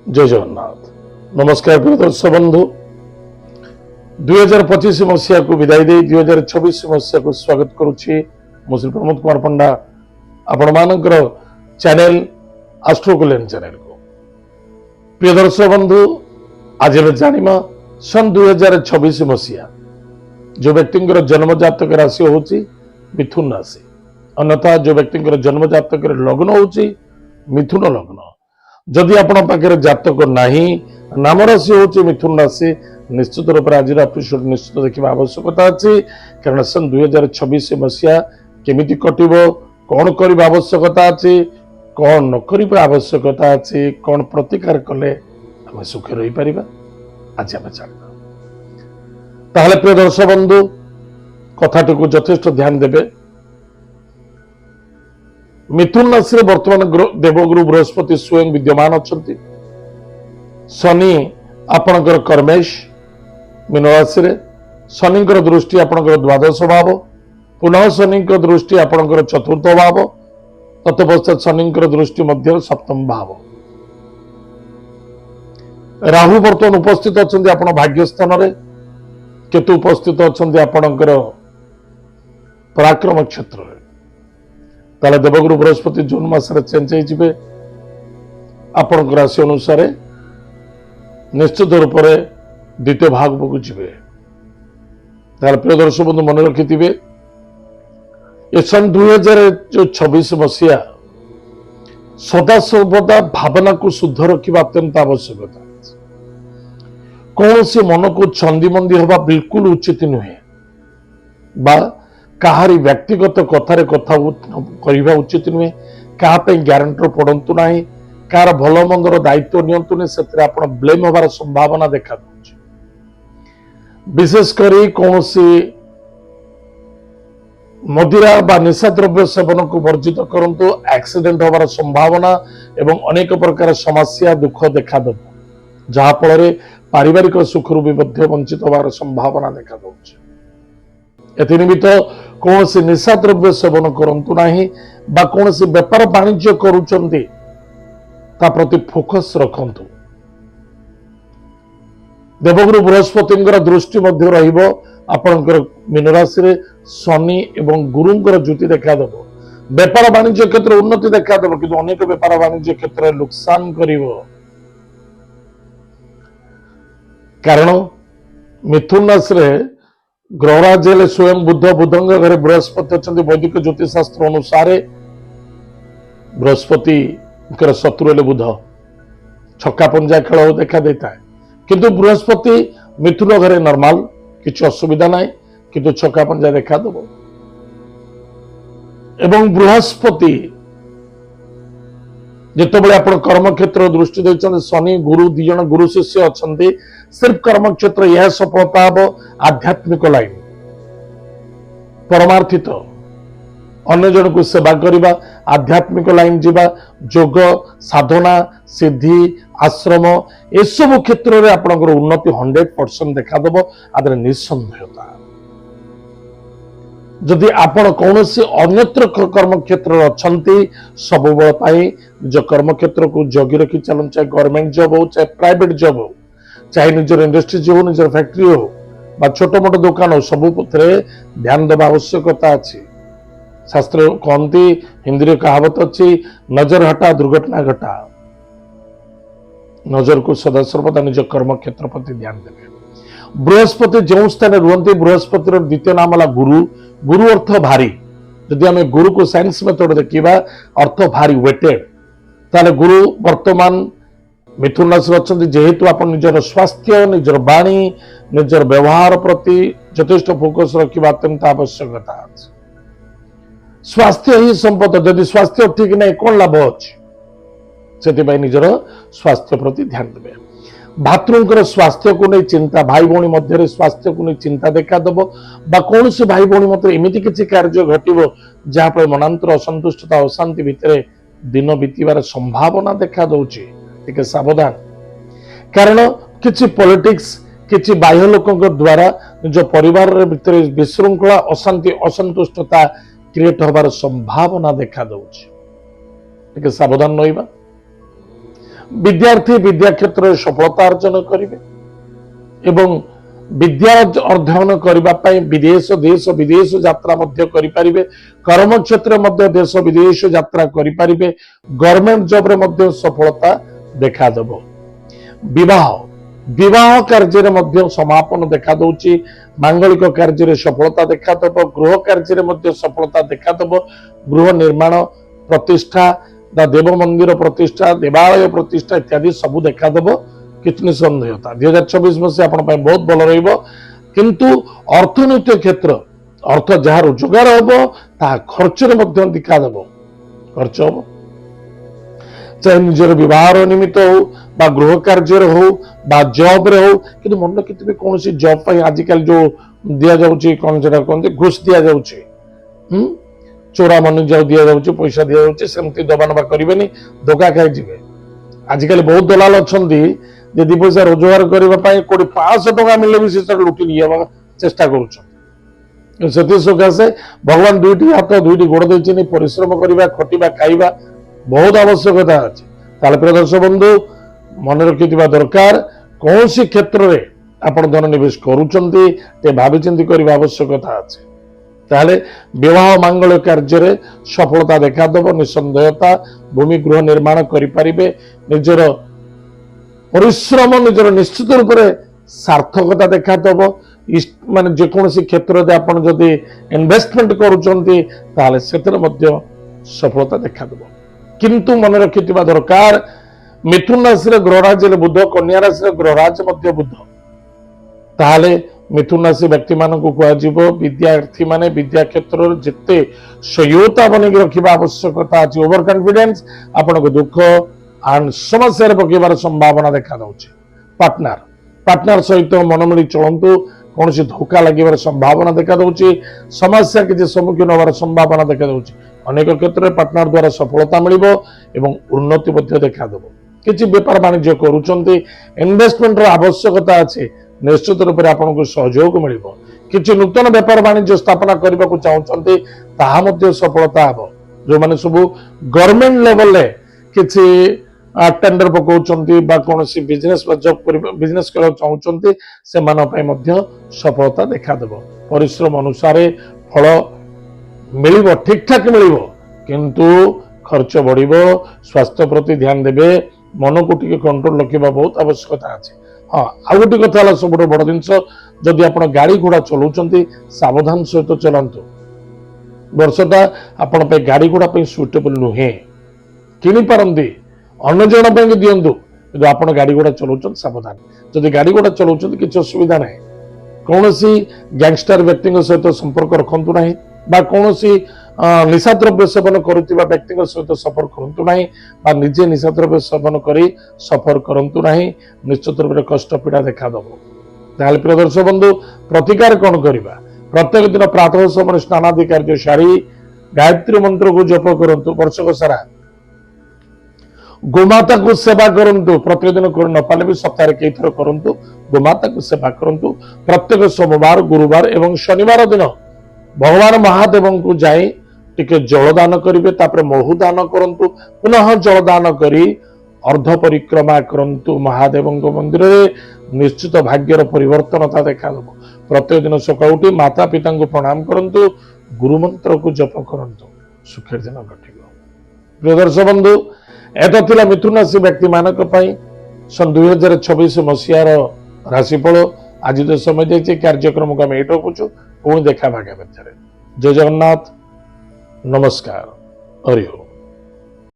जय जगन्नाथ। नमस्कार प्रिय दर्शक बंधु, 2025 मसीहा को विदाई दे 2026 मसीहा को स्वागत करुच्ची। मु श्री प्रमोद कुमार पंडा आपण मानकर चैनल एस्ट्रो कल्याण चैनल को। प्रिय दर्शक बंधु, आज जानिमा सन 2026 मसीहा जो व्यक्ति जन्म जातक राशि होची मिथुन राशि, अन्यथा जो व्यक्ति जन्म जातक लग्न होची मिथुन लग्न। जदि आपण पाखे जातक नाही, नाम राशि होची मिथुन राशि, निश्चित रूप से आज एपिसोड निश्चित देखा आवश्यकता अच्छी। कारण सन 2026 मसीहा केमिति कटिबो, कौन करबा आवश्यकता अच्छी, कौन न करबा आवश्यकता अच्छी, कौन प्रतिकार कले आम सुखी रही पारिबा, आज आम जानिबा। ताहले प्रिय दर्शक बंधु, कथाटी को यथेष्ट ध्यान देबे। मिथुन राशि रे वर्तमान देवगुरु बृहस्पति स्वयं विद्यमान अच्छा। शनि आपणकर कर्मेश मीन राशि रे, शनि दृष्टि आपणकर द्वादश भाव, पुनः शनि दृष्टि आपणकर चतुर्थ भाव, तत्पश्चात शनि दृष्टि मध्य सप्तम भाव। राहु वर्तमान उपस्थित अच्छा आपण भाग्य स्थान रे, केतु उपस्थित अच्छा आपणकर पराक्रम क्षेत्र रे। ताले देवगुरु बृहस्पति जून मास चेंज हो आपण राशि अनुसार निश्चित रूप से द्वितीय भाग को जी। प्रिय दर्शक बंधु मन रखि ये सन 2026 मसीहा सदा सर्वदा भावना को शुद्ध रखा अत्यंत आवश्यकता। कौन से मन को छंदी हवा बिल्कुल उचित नुहे, कहारी व्यक्तिगत कथार कथा करवा उचित नुहे, क्या ग्यारंटर पड़तु ना, कार भल मंदर दायित्व नियंतुनि, से ब्लेम होबार संभावना देखा दूचे। विशेषकर कौन सी मदिरा बा निशा द्रव्य सेवन को वर्जित करंतु, एक्सीडेंट होबार संभावना एवं अनेक प्रकार समस्या दुख देखा दब, जहा फल पारिवारिक सुखरु भी वंचित होबार संभावना देखा दूचे। एनिमित्त कौन सी निशा द्रव्य सेवन करंतु नाही, बा कौन सी व्यापार वाणिज्य करुचंती ता प्रति फोकस रखंतु। देवगुरु बृहस्पति दृष्टि मध्य रहिबो आपणकर मीन राशि रे, शनि एवं गुरुंकर ज्योति देखा दब। व्यापार वाणिज्य क्षेत्र उन्नति देखा दब, किंतु अनेक व्यापार वाणिज्य क्षेत्र नुकसान करिवो। कारण मिथुन राशि रे ग्रहराज स्वयं बुध, बुधंग घरे बृहस्पति अच्छा। वैदिक ज्योतिष शास्त्र अनुसार बृहस्पति शत्रु बुध, छक्का पंजा खेल देखा देता है, किंतु बृहस्पति मिथुन घरे नॉर्मल किसी असुविधा ना, किंतु छक्का पंजा देखा दब। एवं बृहस्पति जितेबाला आप कर्म क्षेत्र दृष्टि देते, शनि गुरु दिज गुरु शिष्य अच्छा। सिर्फ कर्म क्षेत्र यह सफलता हम आध्यात्मिक लाइन, परमार्थित अन्य जन को सेवा करवा, आध्यात्मिक लाइन जीवा, जोग साधना सिद्धि आश्रम ए सब क्षेत्र में आपंकर उन्नति 100% देखा दब। आदर निसंदेहता जदि आपण कौन से अन्यत्र कर्म क्षेत्र अच्छा, सब निज कर्म क्षेत्र को जगी रखी चलन, चाहे गवर्नमेंट जॉब हो, चाहे प्राइवेट जॉब हो, चाहे निजर इंडस्ट्री हो, निजर फैक्ट्री हो, बा छोट मोट दुकान हो, सब ध्यान देवा आवश्यकता अच्छी। शास्त्र कहती, हिंदी कहावत अच्छी, नजर हटा दुर्घटना घटा। नजर को सदा सर्वदा निज कर्म क्षेत्र प्रति ध्यान देवे। बृहस्पति जो स्थान रुहति, बृहस्पति द्वितीय नाम है गुरु। गुरु अर्थ भारी। जदि आम गुरु को साइंस मेथड देखा, अर्थ भारी वेटेड, ताले गुरु वर्तमान मिथुन राशि अच्छा। जेहेतु आप निजर स्वास्थ्य, निजर वाणी, निजर व्यवहार प्रति यथेष्ट फोकस रखा अत्यंत आवश्यकता अच्छी। स्वास्थ्य ही संपद, जदि स्वास्थ्य ठीक नहीं कौन लाभ अच्छी, से निजर स्वास्थ्य प्रति ध्यान देवे। भातृंकर स्वास्थ्य को नहीं चिंता, भाई भौणी मध्य स्वास्थ्य को नहीं चिंता देखा दब, बा कौन से भाई भौणी मत एमती किसी कार्य घटव जहाँफल मनांतर असंतुष्टता अशांति भितर दिन बीतबार संभावना देखा दौची। टिके सावधान, कारण किसी पॉलिटिक्स, किसी बाह्य लोकों द्वारा निज परिवार भितर विशृंखला अशांति असंतुष्टता क्रिएट होबार संभावना देखा दौची। टिके सावधान रहिबा। विद्यार्थी विद्या क्षेत्र में सफलता अर्जन करेंगे एवं विद्या अध्ययन करने विदेश देश विदेश यात्रा करें कर्म क्षेत्र में देश विदेश यात्रा करें गवर्नमेंट जॉब रे सफलता देखा विवाह विवाह कार्य में समापन देखा दौची मांगलिक कार्य सफलता देखा गृह कार्य सफलता देखा गृह निर्माण प्रतिष्ठा देव मंदिर प्रतिष्ठा देवालय प्रतिष्ठा इत्यादि सबू देखा कितनी निसंदेहता 2024 मसीहा आपण बहुत भल रु अर्थनैतिक क्षेत्र अर्थ जहाँ रोजगार हम ता खर्च देखा खर्च हम चाहे निजर विवाह निमित्त हो गृह कार्य हो जॉब रे हो कि मन रखिथे कौन जॉब आजिकल जो दि जाऊँगी कौन से कहते घुष दि जाऊँगी चोरा मन जाऊ दि जाऊँगी पैसा दि जाऊँगी सेमती दबा नबा करेनि धोखा खाई आजिकल बहुत दलाल अच्छा जे दी पैसा रोजगार करने कोटी 500 टका मिले भी से लुटि नहीं चेष्टा करुँचे भगवान दुईटी हाथ दुईटी गोड़ देते परिश्रम करवा खटिबा खाइबा बहुत आवश्यकता अच्छे प्रिय दर्शक बंधु मन रखि दरकार कौन सी क्षेत्र में आप धन निवेश करुँचे भाविचिंती करने आवश्यकता अच्छे ताहले विवाह मांगल कार्य सफलता देखा निसंदेहता भूमि गृह निर्माण करें निजर परिश्रम निजर निश्चित रूप से सार्थकता देखा मान जेकोसी क्षेत्र में आप जदि इन्वेस्टमेंट करुँचे सफलता देखा किंतु मन रखि दरकार मिथुन राशि ग्रहराज बुध कन्या राशि ग्रहराज बुध ताहले मिथुन राशि व्यक्ति मान कह विद्यार्थी माने विद्या क्षेत्र जिते संयोगता बन रखा आवश्यकता अच्छी ओवर कॉन्फिडेंस आपण को दुख एंड समस्या पकेबार संभावना देखा पार्टनर पार्टनर सहित मनमिली चलतु कौन धोखा लगे संभावना देखा समस्या किसी सम्मुखीन होवार संभावना देखा अनेक क्षेत्र में पार्टनर द्वारा सफलता मिल उन्नति देखा किसी बेपार वाणिज्य करुँच इन्वेस्टमेंट आवश्यकता अच्छे निश्चित रूप से आपको सहयोग मिल किसी नूतन बेपार वाणिज्य स्थापना करने को चाहते सफलता हम जो मैंने सब गवर्नमेंट लेवल किसी टेंडर पकाउछंती बा कोनोसी बिजनेस जॉब बिजनेस करना चाहते से सफलता देखा परिश्रम अनुसार फल मिल ठीक ठाक मिल किंतु खर्च बढ़ स्वास्थ्य प्रति ध्यान देवे मन को टी कंट्रोल रखा बहुत आवश्यकता अच्छे हाँ आ गोटे कथा सब बड़ जिनस जदि आप गाड़ी घोड़ा चलाउछंती सावधान सहित चलांतु वर्षटा आपण गाड़ी घोड़ा सुइटेबल नुहे किनी पारंती अन्य जन दिंतु कि आप गाड़ी घोड़ा चलाउछन सावधान जदि गाड़ी घोड़ा चलाउछन किसी असुविधा ना कौन गैंगस्टर व्यक्ति सहित संपर्क रखु ना बा कौन निशा द्रव्य सेवन करुवा व्यक्ति सहित सफर करूँ ना निजे निशा द्रव्य सेवन कर सफर करूँ ना निश्चित रूप से कष्ट पीड़ा देखा ताल प्रिय दर्शक बंधु प्रतिकार कौन करवा प्रत्येक दिन प्रातः समय स्नानादि कार्य सारी गायत्री मंत्र को जप करूँ वर्षक सारा गोमाता को सेवा करंतु प्रतिदिन कर न पाले भी सप्ताह कई थर करंतु गोमाता को सेवा करंतु प्रत्येक सोमवार गुरुवार एवं शनिवार दिन भगवान महादेव को जाई टिके जलदान करेंगे तापर महु दान करंतु पुनः जलदान करी अर्ध परिक्रमा करंतु महादेव मंदिर निश्चित भाग्यर परिवर्तनता देखा प्रत्येक दिन सकाल उठी माता पिता को प्रणाम करंतु गुरु मंत्र को जप करंतु सुखर दिन घटिबो प्रिय दर्शक बंधु एटा थिला मिथुन राशि व्यक्ति मानक सन 2026 मसीहार राशिफल आज जो समय जाइए कार्यक्रम को आम ये रखुचु पुणी देखा भाग्य जय जगन्नाथ नमस्कार हरि ओम।